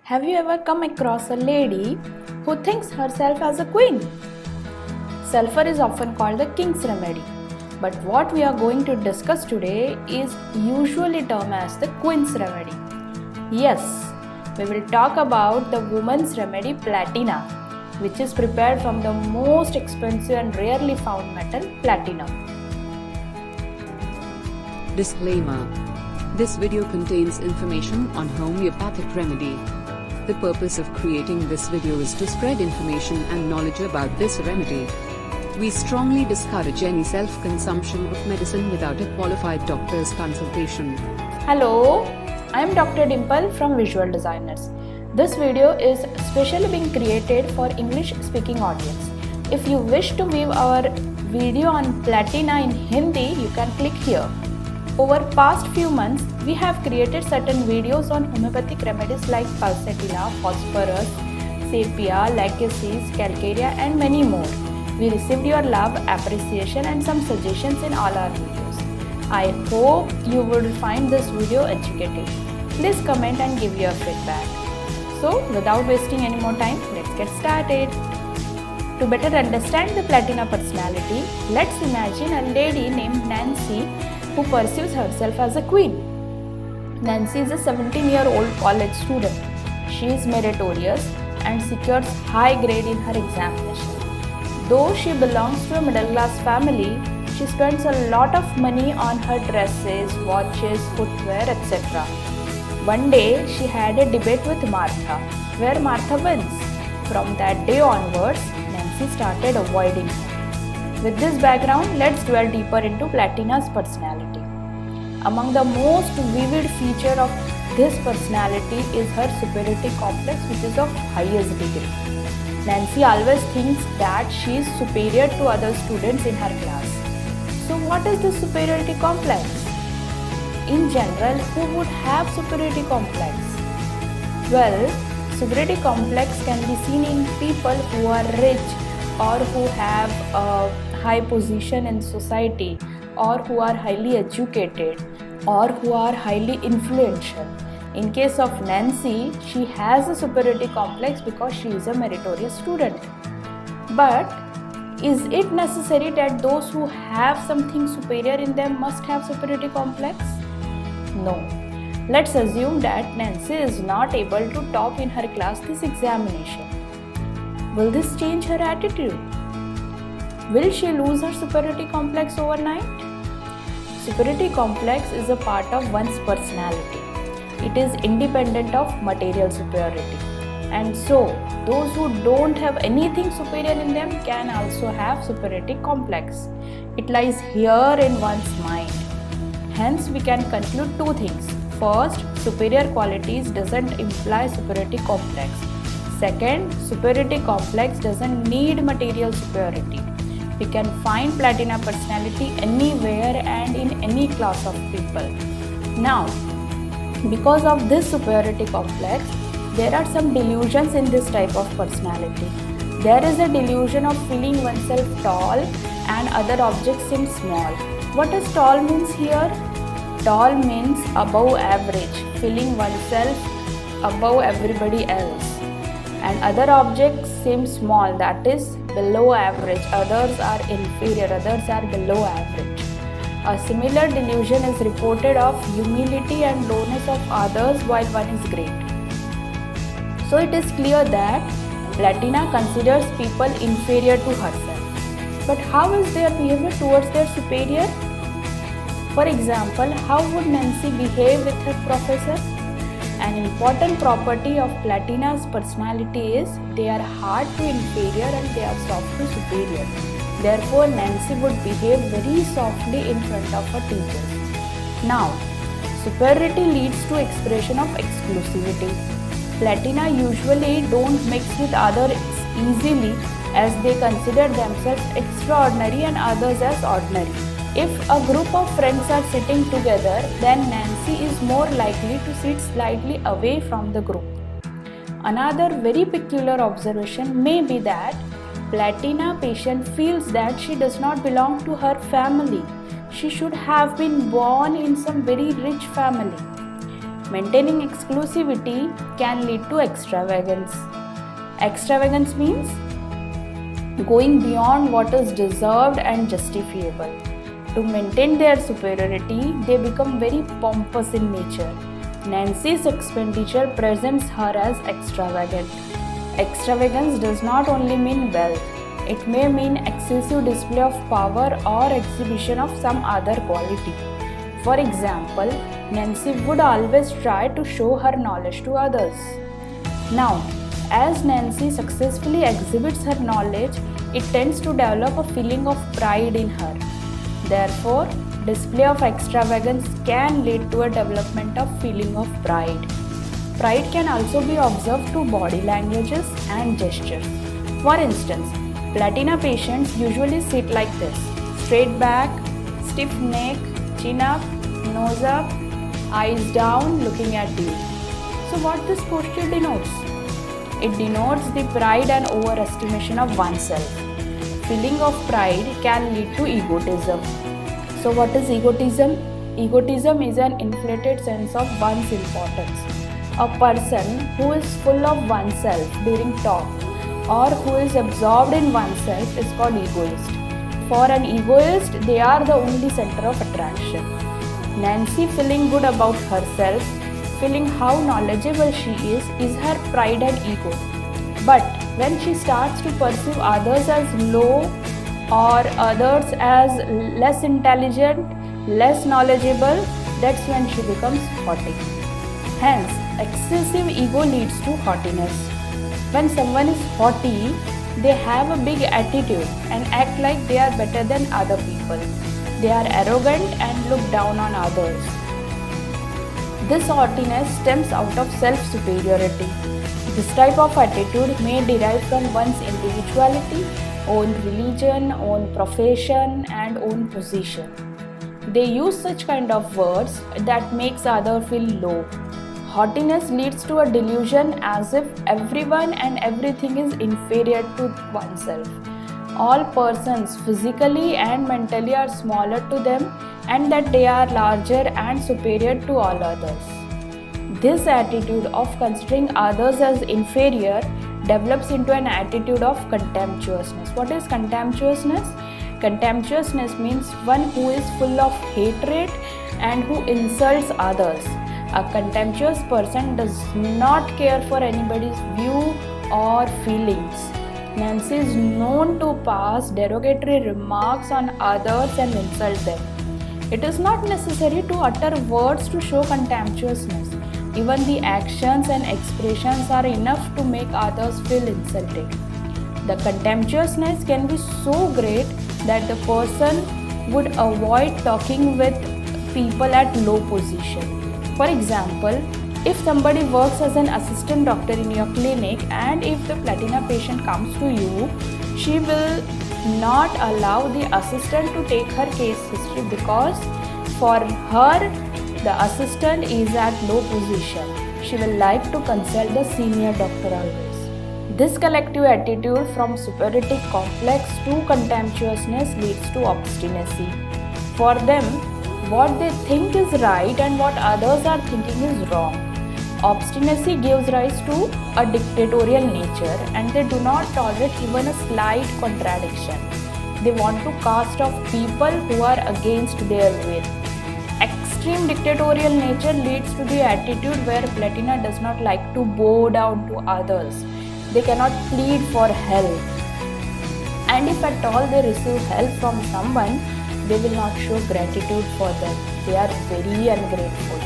Have you ever come across a lady who thinks herself as a queen? Sulfur is often called the king's remedy, but what we are going to discuss today is usually termed as the queen's remedy. Yes, we will talk about the woman's remedy Platina, which is prepared from the most expensive and rarely found metal, platina. Disclaimer. This video contains information on homeopathic remedy. The purpose of creating this video is to spread information and knowledge about this remedy. We strongly discourage any self-consumption of medicine without a qualified doctor's consultation. Hello, I am Dr. Dimple from Visual Designers. This video is specially being created for English-speaking audience. If you wish to view our video on Platina in Hindi, you can click here. Over past few months, we have created certain videos on homeopathic remedies like pulsatilla, phosphorus, sepia, lachesis, calcarea and many more. We received your love, appreciation and some suggestions in all our videos. I hope you will find this video educative. Please comment and give your feedback. So, without wasting any more time, let's get started. To better understand the Platina personality, let's imagine a lady named Nancy who perceives herself as a queen. Nancy is a 17-year-old college student. She is meritorious and secures high grade in her examination. Though she belongs to a middle-class family, she spends a lot of money on her dresses, watches, footwear, etc. One day, she had a debate with Martha, where Martha wins. From that day onwards, Nancy started avoiding her. With this background, let's dwell deeper into Platina's personality. Among the most vivid feature of this personality is her superiority complex, which is of highest degree. Nancy always thinks that she is superior to other students in her class. So what is the superiority complex? In general, who would have superiority complex? Well, superiority complex can be seen in people who are rich or who have a high position in society or who are highly educated or who are highly influential. In case of Nancy, she has a superiority complex because she is a meritorious student. But is it necessary that those who have something superior in them must have superiority complex? No. Let's assume that Nancy is not able to top in her class this examination. Will this change her attitude? Will she lose her superiority complex overnight? Superiority complex is a part of one's personality. It is independent of material superiority. And so, those who don't have anything superior in them can also have superiority complex. It lies here in one's mind. Hence, we can conclude two things. First, superior qualities doesn't imply superiority complex. Second, superiority complex doesn't need material superiority. We can find Platina personality anywhere and in any class of people. Now, because of this superiority complex, there are some delusions in this type of personality. There is a delusion of feeling oneself tall and other objects seem small. What does tall means here? Tall means above average, feeling oneself above everybody else. And other objects seem small, that is below average. Others are inferior, others are below average. A similar delusion is reported of humility and lowness of others while one is great. So it is clear that Platina considers people inferior to herself. But how is their behavior towards their superior? For example, how would Nancy behave with her professor? An important property of Platina's personality is they are hard to inferior and they are soft to superior. Therefore, Nancy would behave very softly in front of her teachers. Now, superiority leads to expression of exclusivity. Platina usually don't mix with others easily as they consider themselves extraordinary and others as ordinary. If a group of friends are sitting together, then Nancy is more likely to sit slightly away from the group. Another very peculiar observation may be that Platina patient feels that she does not belong to her family. She should have been born in some very rich family. Maintaining exclusivity can lead to extravagance. Extravagance means going beyond what is deserved and justifiable. To maintain their superiority, they become very pompous in nature. Nancy's expenditure presents her as extravagant. Extravagance does not only mean wealth, it may mean excessive display of power or exhibition of some other quality. For example, Nancy would always try to show her knowledge to others. Now, as Nancy successfully exhibits her knowledge, it tends to develop a feeling of pride in her. Therefore, display of extravagance can lead to a development of feeling of pride. Pride can also be observed through body languages and gestures. For instance, Platina patients usually sit like this: straight back, stiff neck, chin up, nose up, eyes down, looking at you. So what this posture denotes? It denotes the pride and overestimation of oneself. Feeling of pride can lead to egotism. So what is egotism? Egotism is an inflated sense of one's importance. A person who is full of oneself during talk or who is absorbed in oneself is called egoist. For an egoist, they are the only center of attraction. Nancy feeling good about herself, feeling how knowledgeable she is her pride and ego. But when she starts to perceive others as low or others as less intelligent, less knowledgeable, that's when she becomes haughty. Hence, excessive ego leads to haughtiness. When someone is haughty, they have a big attitude and act like they are better than other people. They are arrogant and look down on others. This haughtiness stems out of self-superiority. This type of attitude may derive from one's individuality, own religion, own profession, and own position. They use such kind of words that makes others feel low. Haughtiness leads to a delusion as if everyone and everything is inferior to oneself. All persons physically and mentally are smaller to them and that they are larger and superior to all others. This attitude of considering others as inferior develops into an attitude of contemptuousness. What is contemptuousness? Contemptuousness means one who is full of hatred and who insults others. A contemptuous person does not care for anybody's view or feelings. Nancy is known to pass derogatory remarks on others and insult them. It is not necessary to utter words to show contemptuousness. Even the actions and expressions are enough to make others feel insulted. The contemptuousness can be so great that the person would avoid talking with people at low position. For example, if somebody works as an assistant doctor in your clinic and if the Platina patient comes to you, she will not allow the assistant to take her case history because for her, the assistant is at low position. She will like to consult the senior doctor always. This collective attitude from superiority complex to contemptuousness leads to obstinacy. For them, what they think is right and what others are thinking is wrong. Obstinacy gives rise to a dictatorial nature and they do not tolerate even a slight contradiction. They want to cast off people who are against their will. Extreme dictatorial nature leads to the attitude where Platina does not like to bow down to others. They cannot plead for help. And if at all they receive help from someone, they will not show gratitude for them. They are very ungrateful.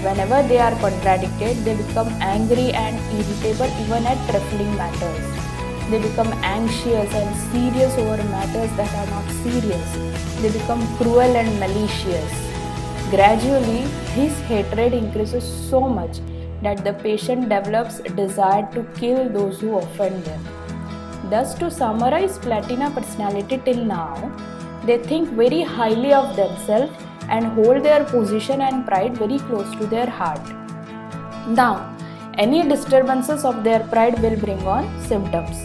Whenever they are contradicted, they become angry and irritable even at trifling matters. They become anxious and serious over matters that are not serious. They become cruel and malicious. Gradually, this hatred increases so much that the patient develops a desire to kill those who offend them. Thus, to summarize Platina personality till now, they think very highly of themselves and hold their position and pride very close to their heart. Now, any disturbances of their pride will bring on symptoms.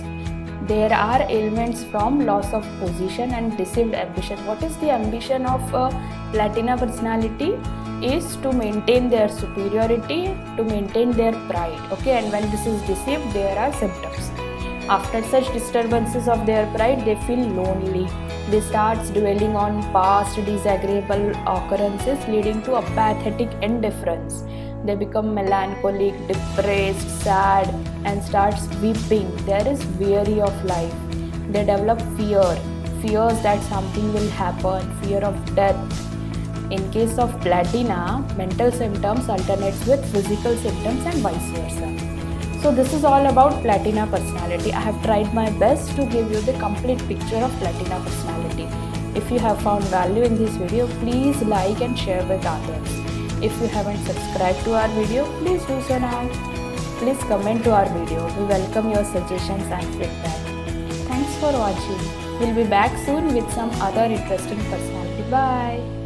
There are ailments from loss of position and deceived ambition. What is the ambition of a Platina personality? is to maintain their superiority, to maintain their pride. Okay, and when this is deceived, there are symptoms. After such disturbances of their pride, they feel lonely. They start dwelling on past disagreeable occurrences, leading to apathetic indifference. They become melancholic, depressed, sad, and starts weeping. There is weary of life. They develop fears that something will happen, fear of death. In case of Platina, mental symptoms alternates with physical symptoms and vice versa. So this is all about Platina personality. I have tried my best to give you the complete picture of Platina personality. If you have found value in this video, please like and share with others. If you haven't subscribed to our video, please do so now. Please comment to our video. We welcome your suggestions and feedback. Thanks for watching. We'll be back soon with some other interesting personality. Bye.